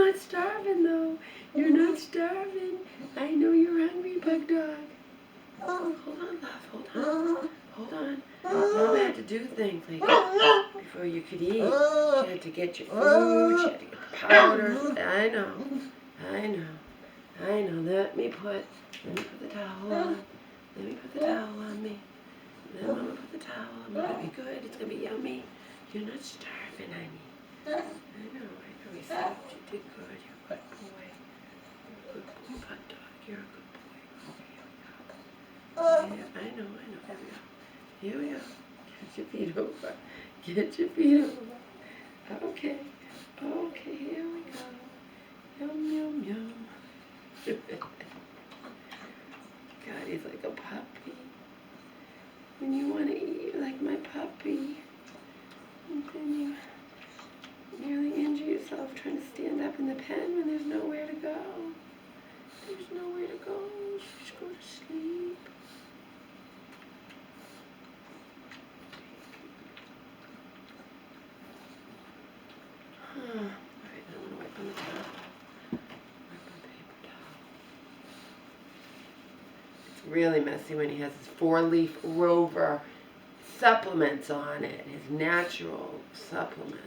not starving, though. You're not starving. I know you're hungry, bug dog. Hold on, love. Hold on. Hold on. Mama had to do things like before you could eat. She had to get your food. She had to get the powders. I know. I know. I know. Let me put the towel on. Let me put the towel on me. Then Mama put the towel on. It's gonna be good. It's gonna be yummy. You're not starving, honey. I know. We saved you. Did good. You're a good boy. You're a good boy, bug dog. You're a good boy. Okay, yeah, I know. Here we go. Get your feet over. Get your feet over. Okay. Okay, here we go. Yum, yum, yum. God, he's like a puppy. When you want to eat, you're like my puppy. And then you nearly injure yourself trying to stand up in the pen when there's nowhere to go. There's nowhere to go. Just go to sleep. Alright, I'm going to wipe on the towel. Wipe on paper towel. It's really messy when he has his 4-leaf rover supplements on it. His natural supplements.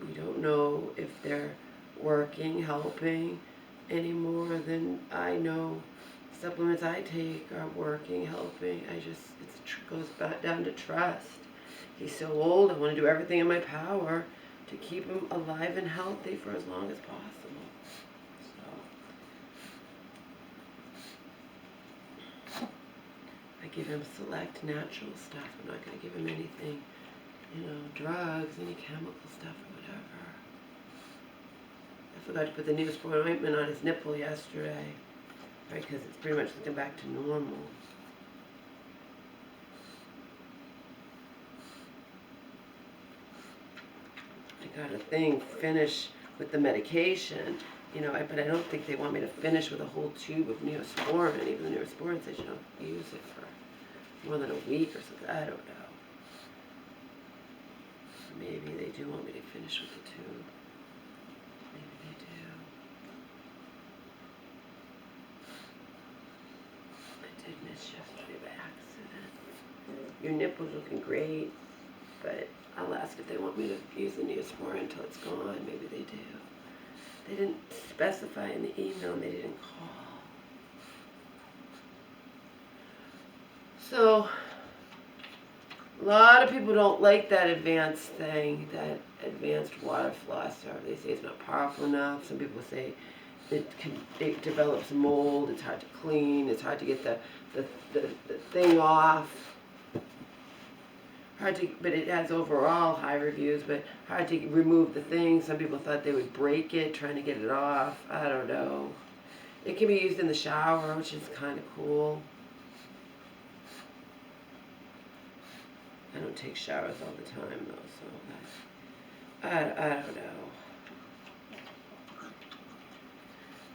We don't know if they're working, helping any more than I know supplements I take are working, helping. It goes back down to trust. He's so old, I want to do everything in my power to keep him alive and healthy for as long as possible. So, I give him select natural stuff. I'm not going to give him anything, drugs, any chemical stuff or whatever. I forgot to put the Neosporin ointment on his nipple yesterday. Right, because it's pretty much looking back to normal. I got a thing, finish with the medication, but I don't think they want me to finish with a whole tube of Neosporin. Even the Neosporin says you don't use it for more than a week or something. I don't know. Maybe they do want me to finish with the tube. Maybe they do. I did miss yesterday by accident. Your nipple's looking great, but I'll ask if they want me to use the Neosporin until it's gone. Maybe they do. They didn't specify in the email and they didn't call. So, a lot of people don't like that advanced thing, that advanced water flosser. They say it's not powerful enough. Some people say it develops mold, it's hard to clean, it's hard to get the thing off. But it has overall high reviews, but hard to remove the thing. Some people thought they would break it trying to get it off. I don't know. It can be used in the shower, which is kind of cool. I don't take showers all the time, though, so I don't know.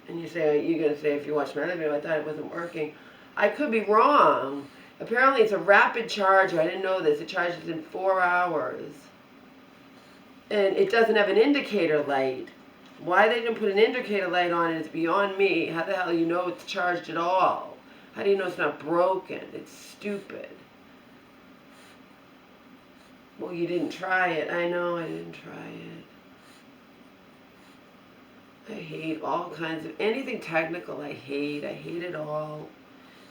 And you're going to say, if you watch my other video, I thought it wasn't working. I could be wrong. Apparently, it's a rapid charger. I didn't know this. It charges in 4 hours. And it doesn't have an indicator light. Why they didn't put an indicator light on it is beyond me. How the hell do you know it's charged at all? How do you know it's not broken? It's stupid. Well, you didn't try it. I know I didn't try it. I hate all kinds of, anything technical I hate. I hate it all.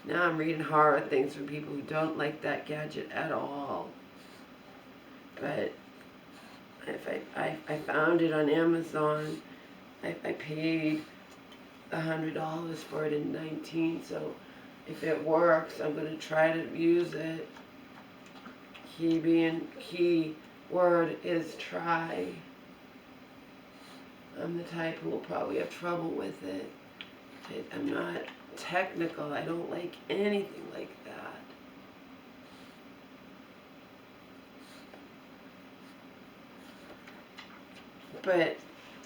Now I'm reading horror things from people who don't like that gadget at all. But if I found it on Amazon. I paid $100 for it in 19, so if it works, I'm going to try to use it. Key word is try. I'm the type who will probably have trouble with it. I'm not technical. I don't like anything like that. But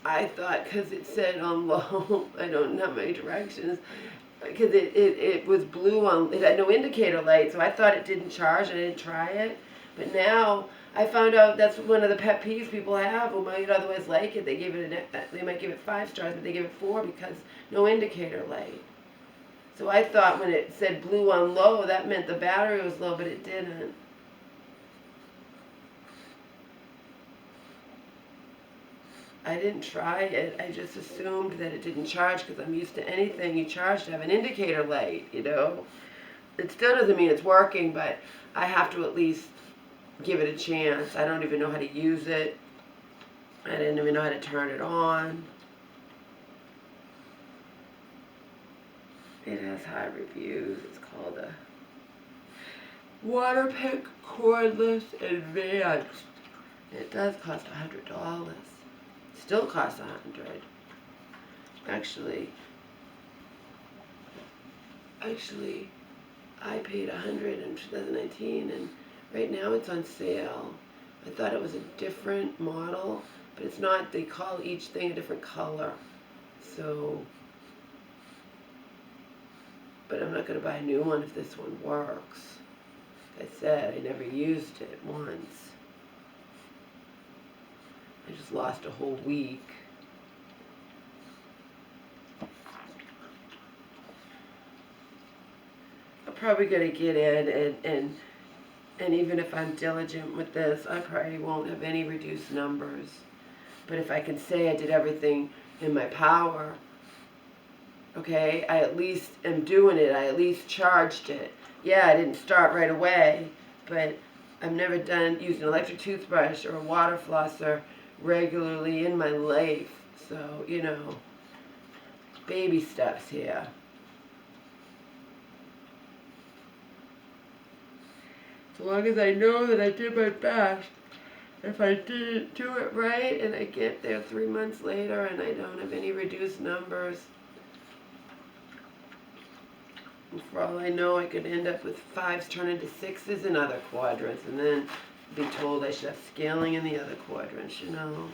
I thought, because it said on low, I don't know my directions, because it was blue on, it had no indicator light, so I thought it didn't charge, I didn't try it. But now I found out that's one of the pet peeves people have who might otherwise like it. They might give it 5 stars, but they give it 4 because no indicator light. So I thought when it said blue on low, that meant the battery was low, but it didn't. I didn't try it. I just assumed that it didn't charge because I'm used to anything you charge to have an indicator light, you know. It still doesn't mean it's working, but I have to at least give it a chance. I don't even know how to use it. I didn't even know how to turn it on. It has high reviews. It's called a Waterpik Cordless Advanced. It does cost $100. Still costs $100. Actually, I paid $100 in 2019, and right now it's on sale. I thought it was a different model, but it's not. They call each thing a different color. So, but I'm not going to buy a new one if this one works. Like I said, I never used it once. I just lost a whole week. I'm probably going to get in and even if I'm diligent with this, I probably won't have any reduced numbers. But if I can say I did everything in my power, okay, I at least am doing it. I at least charged it. Yeah, I didn't start right away, but I've never used an electric toothbrush or a water flosser regularly in my life. So, you know, baby steps here. As long as I know that I did my best, if I didn't do it right and I get there 3 months later and I don't have any reduced numbers, and for all I know, I could end up with 5s turn into 6s in other quadrants and then be told I should have scaling in the other quadrants, you know.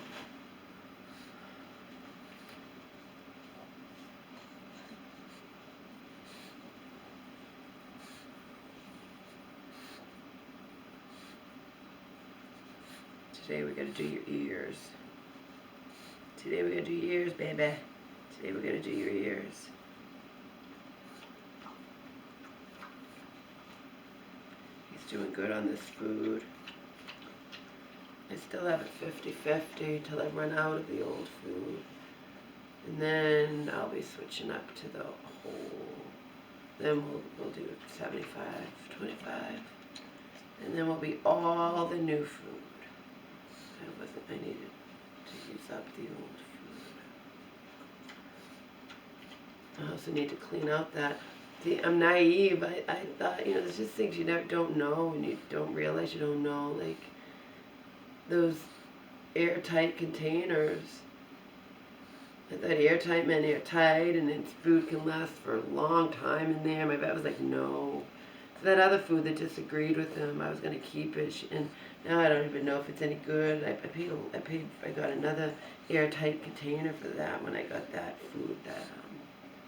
Today we're going to do your ears. Today we're going to do your ears, baby. Today we're going to do your ears. He's doing good on this food. I still have it 50-50 till I run out of the old food. And then I'll be switching up to the whole. Then we'll do 75-25. And then we'll be all the new food. I needed to use up the old food. I also need to clean out that. See, I'm naive. I thought, you know, there's just things you don't know and you don't realize you don't know. Like those airtight containers. I thought airtight meant airtight and then food can last for a long time in there. My vet was like, no. So that other food that disagreed with him, I was going to keep it. And now I don't even know if it's any good. I got another airtight container for that when I got that food, that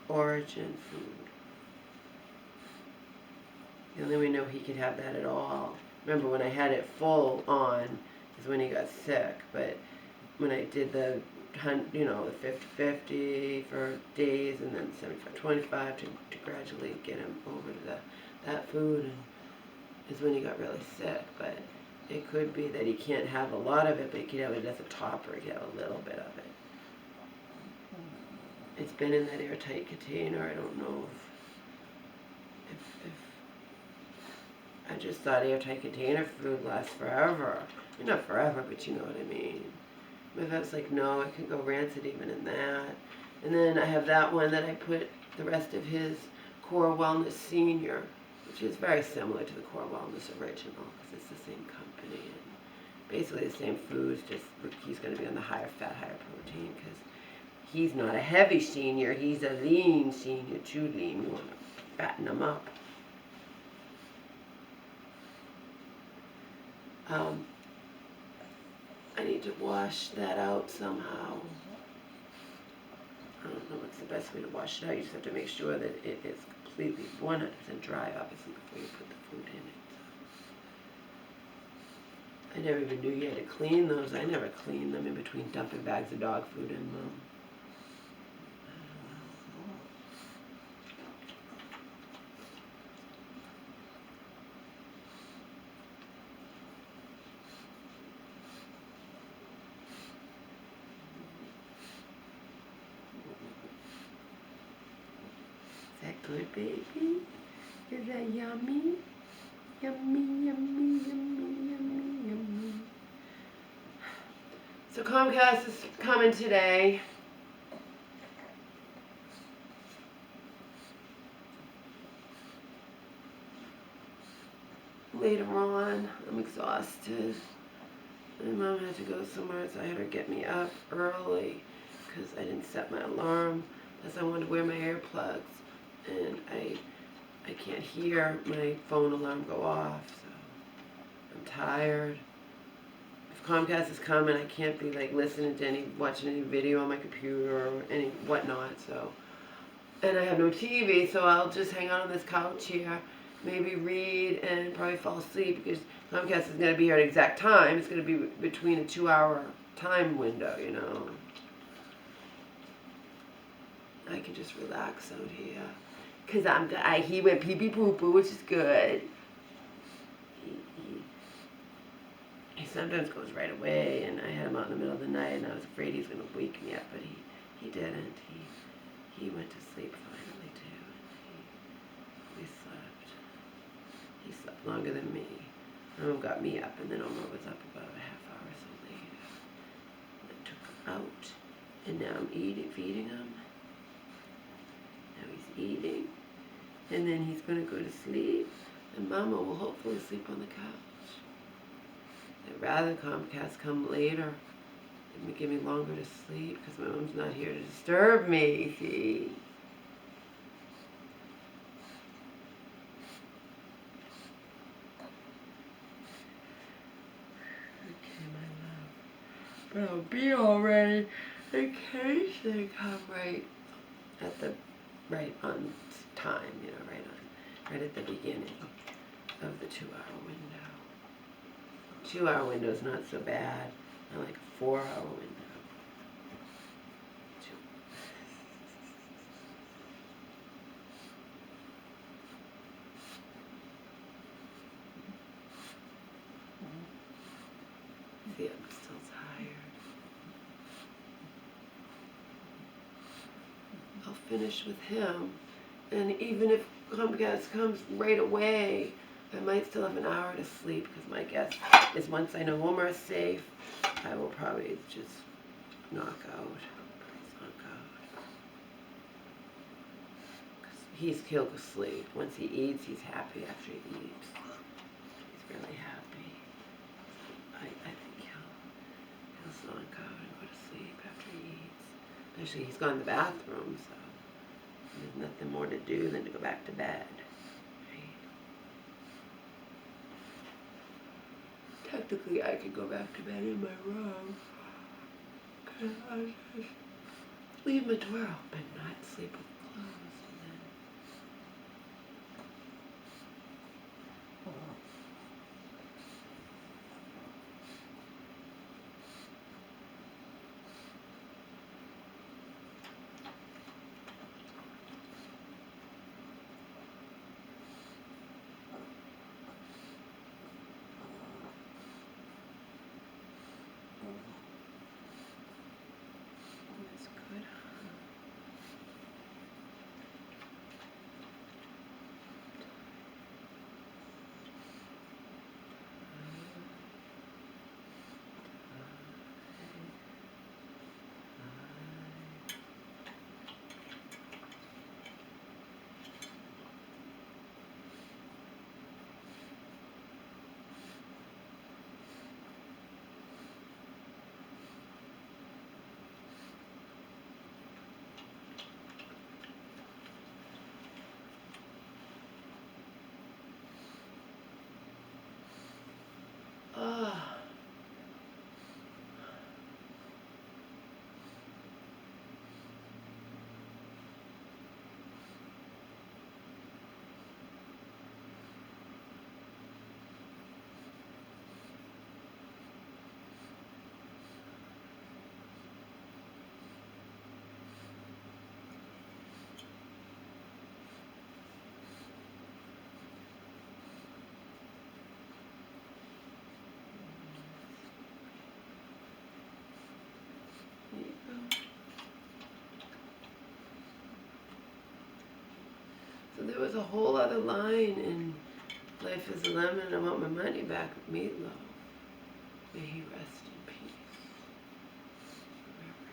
Origin food. The only way I know he could have that at all. Remember when I had it full on is when he got sick. But when I did the, you know, the 50-50 for days and then 75-25 to gradually get him over to that food, and is when he got really sick. But it could be that he can't have a lot of it, but he can have it as a topper. He can have a little bit of it. It's been in that airtight container. I don't know if I just thought airtight container food lasts forever. I mean, not forever, but you know what I mean. My vet's like, no, it can go rancid even in that. And then I have that one that I put the rest of his Core Wellness Senior, which is very similar to the Core Wellness Original because it's the same company and basically the same foods, just he's going to be on the higher fat, higher protein because he's not a heavy senior, he's a lean senior, too lean. We want to fatten him up. I need to wash that out somehow. I don't know what's the best way to wash it out. You just have to make sure that it is completely 100% dry, obviously, before you put the food in it. I never even knew you had to clean those. I never cleaned them in between dumping bags of dog food in them. Is that good, baby? Is that yummy? Yummy, yummy, yummy, yummy, yummy. So Comcast is coming today. Later on, I'm exhausted. My mom had to go somewhere, so I had her get me up early because I didn't set my alarm. Plus I wanted to wear my earplugs, and I can't hear my phone alarm go off, so I'm tired. If Comcast is coming, I can't be like listening to watching any video on my computer or any whatnot, so. And I have no TV, so I'll just hang out on this couch here, maybe read and probably fall asleep because Comcast is going to be here at exact time. It's going to be between a 2-hour time window, you know. I can just relax out here. Because he went pee-pee poo-poo, which is good. He sometimes goes right away, and I had him out in the middle of the night, and I was afraid he was going to wake me up, but he didn't. He went to sleep finally, too. We slept. He slept longer than me. Omar got me up, and then Omar was up about a half hour or so later. I took him out, and now I'm feeding him. Now he's eating. And then he's going to go to sleep, and Mama will hopefully sleep on the couch. I'd rather Comcast come later and give me longer to sleep because my mom's not here to disturb me, see? Okay, my love. But I'll be all ready in case they come right on time, you know, right at the beginning of the 2-hour window. 2-hour window is not so bad. I like a 4-hour window. See, I'm still tired. I'll finish with him. And even if Comcast comes right away, I might still have an hour to sleep because my guess is once I know Omar is safe, I will probably just knock out. He'll go sleep. Once he eats, he's happy after he eats. He's really happy. I think he'll knock out and go to sleep after he eats. Actually, he's gone to the bathroom, so there's nothing more to do than to go back to bed. Technically, I could go back to bed in my room. Because I just leave my door open, not sleep with clothes. That's good, huh? So there was a whole other line in Life is a Lemon, and I want my money back with Meatloaf. May he rest in peace. Wherever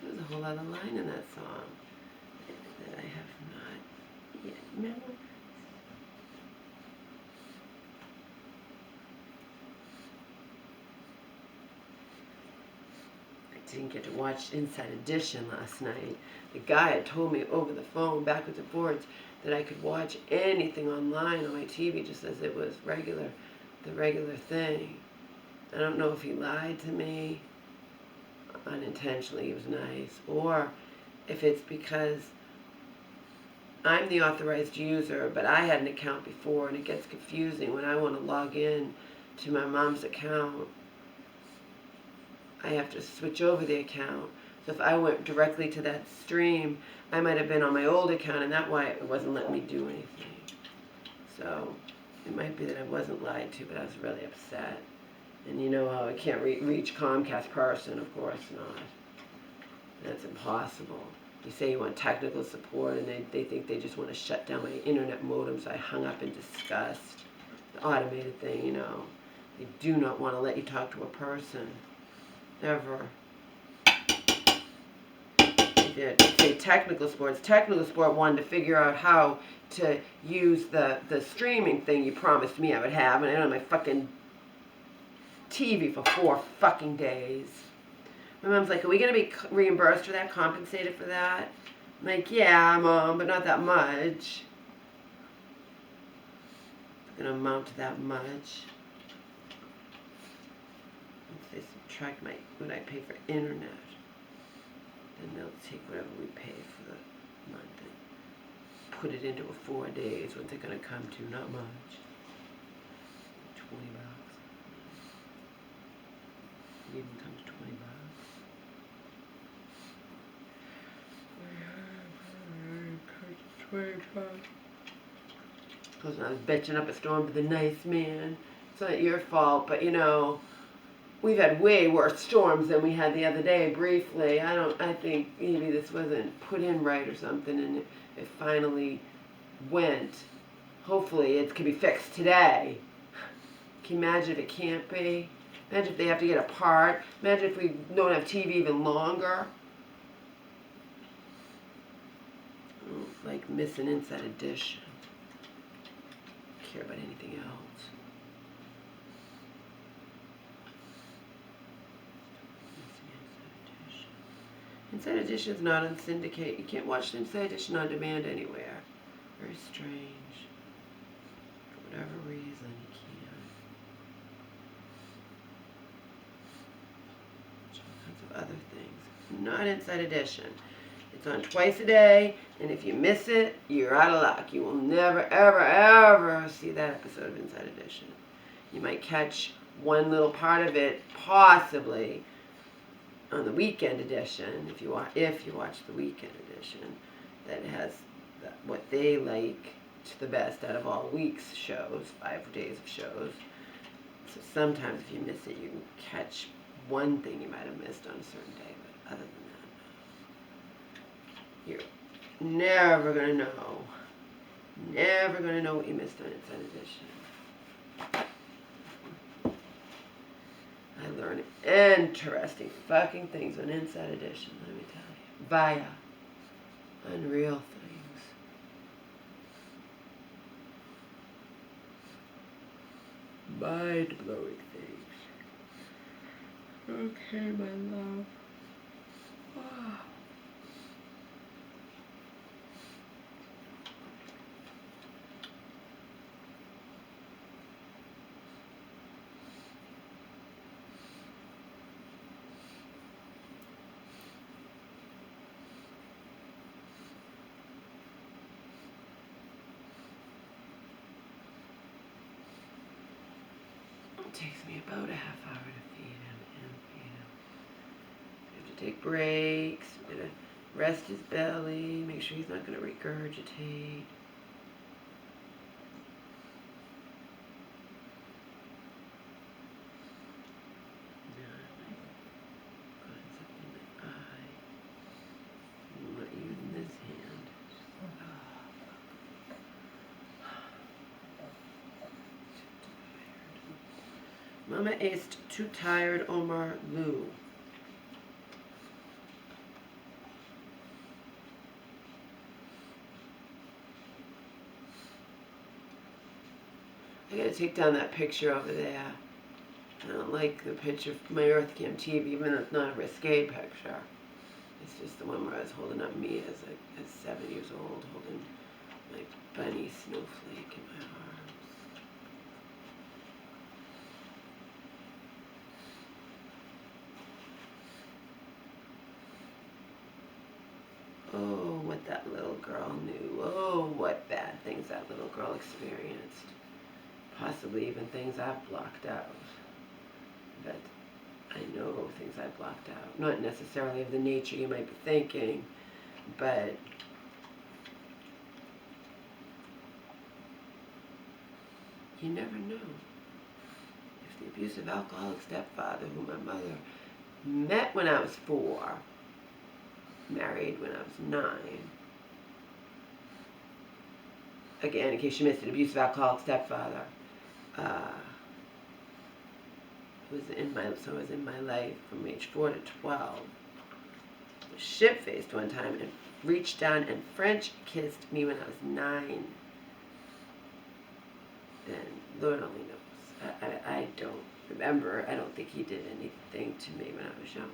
he is. There's a whole other line in that song that I have not yet memorized. I didn't get to watch Inside Edition last night. The guy had told me over the phone, backwards and forwards, that I could watch anything online on my TV just as it was the regular thing. I don't know if he lied to me unintentionally, he was nice, or if it's because I'm the authorized user, but I had an account before, and it gets confusing when I want to log in to my mom's account. I have to switch over the account. So if I went directly to that stream, I might have been on my old account, and that's why it wasn't letting me do anything. So it might be that I wasn't lied to, but I was really upset. And you know how I can't reach Comcast person, of course not. That's impossible. You say you want technical support, and they think they just want to shut down my internet modem, so I hung up in disgust. The automated thing, you know. They do not want to let you talk to a person. Ever. Say technical support. Technical support wanted to figure out how to use the streaming thing you promised me I would have, and I don't have my fucking TV for 4 fucking days. My mom's like, are we going to be reimbursed for that, compensated for that? I'm like, yeah, Mom, but not that much. It's going to amount to that much. They subtract what I pay for internet, then they'll take whatever we pay for the month and put it into a 4 days. What's it going to come to? Not much. $20. It even come to $20. Because I was bitching up a storm for the nice man. It's not your fault, but you know, we've had way worse storms than we had the other day, briefly. I think maybe this wasn't put in right or something, and it finally went. Hopefully it can be fixed today. Can you imagine if it can't be? Imagine if they have to get a part. Imagine if we don't have TV even longer. Like missing Inside Edition. Care about anything else. Inside Edition is not on syndicate. You can't watch Inside Edition on demand anywhere. Very strange. For whatever reason, you can't. All kinds of other things. Not Inside Edition. It's on twice a day, and if you miss it, you're out of luck. You will never, ever, ever see that episode of Inside Edition. You might catch one little part of it, possibly, on the weekend edition, if you watch the weekend edition, that has what they like to the best out of all week's shows, 5 days of shows. So sometimes if you miss it, you can catch one thing you might have missed on a certain day, but other than that, you're never going to know. Never going to know what you missed on Inside Edition. I learn interesting fucking things on Inside Edition, let me tell you. Via unreal things. Mind-blowing things. Okay, my love. Wow. It takes me about a half hour to feed him and feed him. You have to take breaks, you have to rest his belly, make sure he's not going to regurgitate. Mama aced Too Tired, Omar, Lou. I gotta take down that picture over there. I don't like the picture of my EarthCam TV, even though it's not a risque picture. It's just the one where I was holding up me as 7 years old, holding my bunny snowflake in my arms. Oh, what that little girl knew. Oh, what bad things that little girl experienced. Possibly even things I've blocked out. But I know things I blocked out. Not necessarily of the nature you might be thinking, but you never know. If the abusive alcoholic stepfather, who my mother met when I was 4, married when I was 9. Again, in case you missed it, abusive alcoholic stepfather. Was in my life from age 4 to 12. Was shit-faced one time and reached down and French kissed me when I was 9. And Lord only knows. I don't remember. I don't think he did anything to me when I was younger.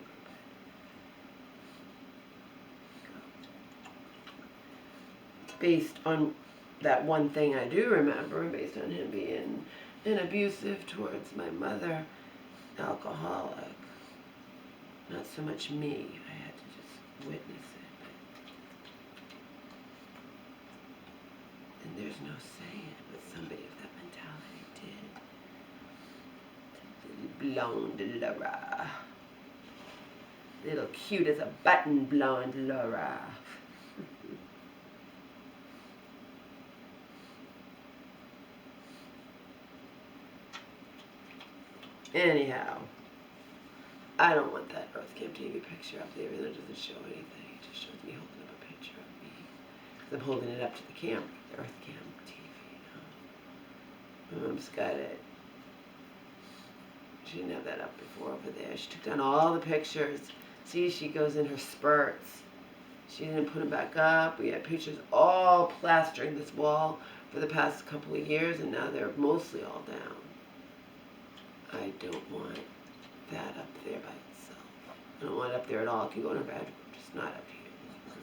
Based on that one thing I do remember, based on him being abusive towards my mother, alcoholic. Not so much me. I had to just witness it. And there's no saying what somebody of that mentality did. Little blonde Laura. Little cute as a button blonde Laura. Anyhow, I don't want that EarthCam TV picture up there. It doesn't show anything. It just shows me holding up a picture of me. Because I'm holding it up to the camera, the EarthCam TV. My mom's got it. She didn't have that up before over there. She took down all the pictures. See, she goes in her spurts. She didn't put them back up. We had pictures all plastering this wall for the past couple of years, and now they're mostly all down. I don't want that up there by itself. I don't want it up there at all. It can go in our bedroom, just not up here. I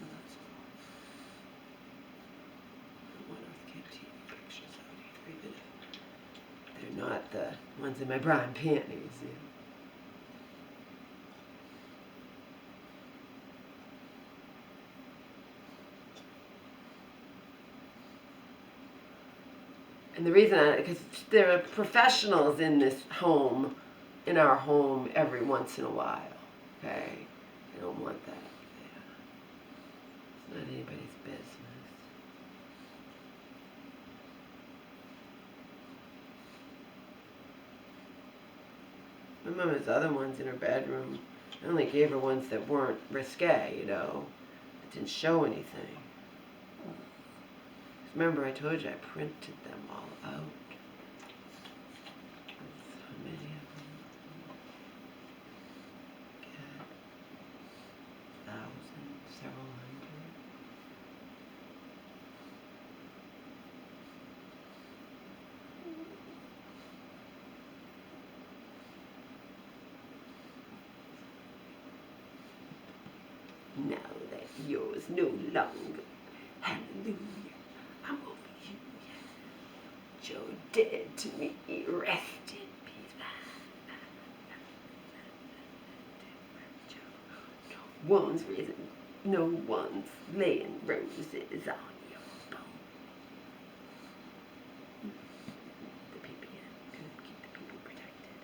don't want EarthCam TV pictures out here, even if they're not the ones in my bra and panties. Yeah. And the reason, because there are professionals in this home, in our home, every once in a while, okay? I don't want that up there. It's not anybody's business. My mom has other ones in her bedroom. I only gave her ones that weren't risque, you know, that didn't show anything. Remember, I told you I printed them all out. So many of them. Get 1,000, several hundred. Now that yours no longer. Hallelujah. I'm over you. You're dead to me. Rest in peace. No one's risen. No one's laying roses on your bone. The PPN could keep the people protected.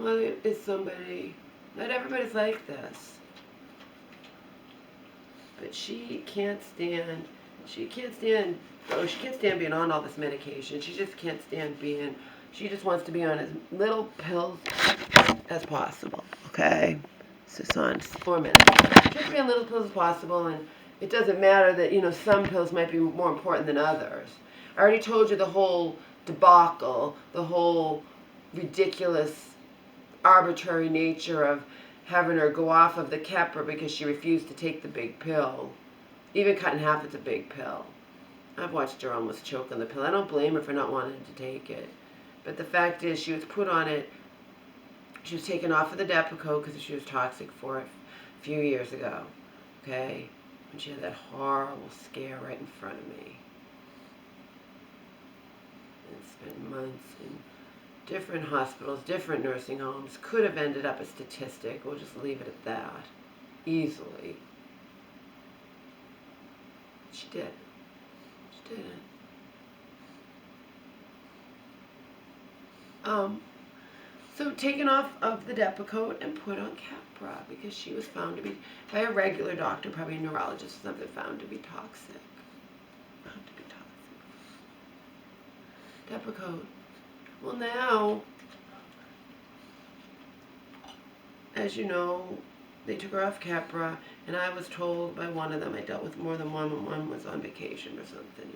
mother is somebody, not everybody's like this. But she can't stand being on all this medication. She just can't stand she just wants to be on as little pills as possible, okay? It's just on 4 minutes. Just be on little pills as possible, and it doesn't matter that, some pills might be more important than others. I already told you the whole debacle, the whole ridiculous, arbitrary nature of having her go off of the Keppra because she refused to take the big pill. Even cut in half, it's a big pill. I've watched her almost choke on the pill. I don't blame her for not wanting to take it. But the fact is, she was put on it. She was taken off of the Depakote because she was toxic for it a few years ago. Okay? When she had that horrible scare right in front of me. And spent months in different hospitals, different nursing homes. Could have ended up a statistic. We'll just leave it at that. Easily. She did. She didn't. So taken off of the Depakote and put on Keppra because she was found to be, by a regular doctor, probably a neurologist or something, found to be toxic. Found to be toxic. Depakote. Well, now, as you know, they took her off Keppra, and I was told by one of them, I dealt with more than one when one was on vacation or something,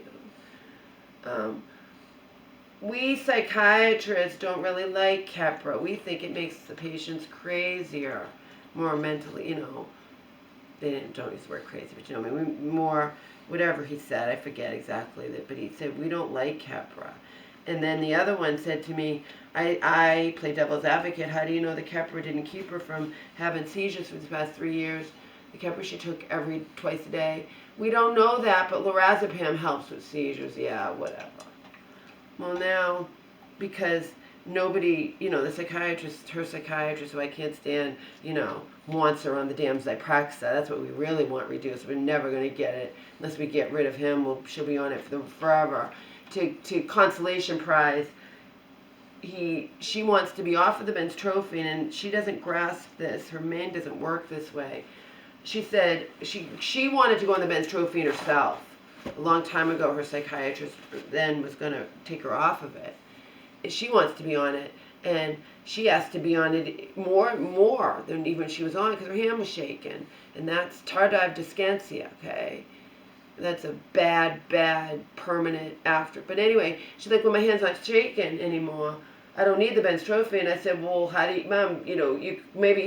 We psychiatrists don't really like Keppra. We think it makes the patients crazier, more mentally, They don't use the word crazy, but more, whatever he said, I forget exactly, but he said, we don't like Keppra. And then the other one said to me, I play devil's advocate. How do you know the Keppra didn't keep her from having seizures for the past 3 years? The Keppra she took twice a day. We don't know that, but lorazepam helps with seizures. Yeah, whatever. Well, now, because nobody, her psychiatrist, who I can't stand, wants her on the damn Zyprexa. That's what we really want reduced. We're never going to get it unless we get rid of him. She'll be on it forever. To consolation prize, she wants to be off of the benztropine, and she doesn't grasp this. Her mind doesn't work this way. She said she wanted to go on the benztropine herself. A long time ago, her psychiatrist then was going to take her off of it. She wants to be on it, and she has to be on it more than even she was on it because her hand was shaking, and that's tardive dyskinesia, okay? That's a bad, permanent after. But anyway, she's like, well, my hand's not shaking anymore. I don't need the benztropine. I said, well, how do you, Mom, maybe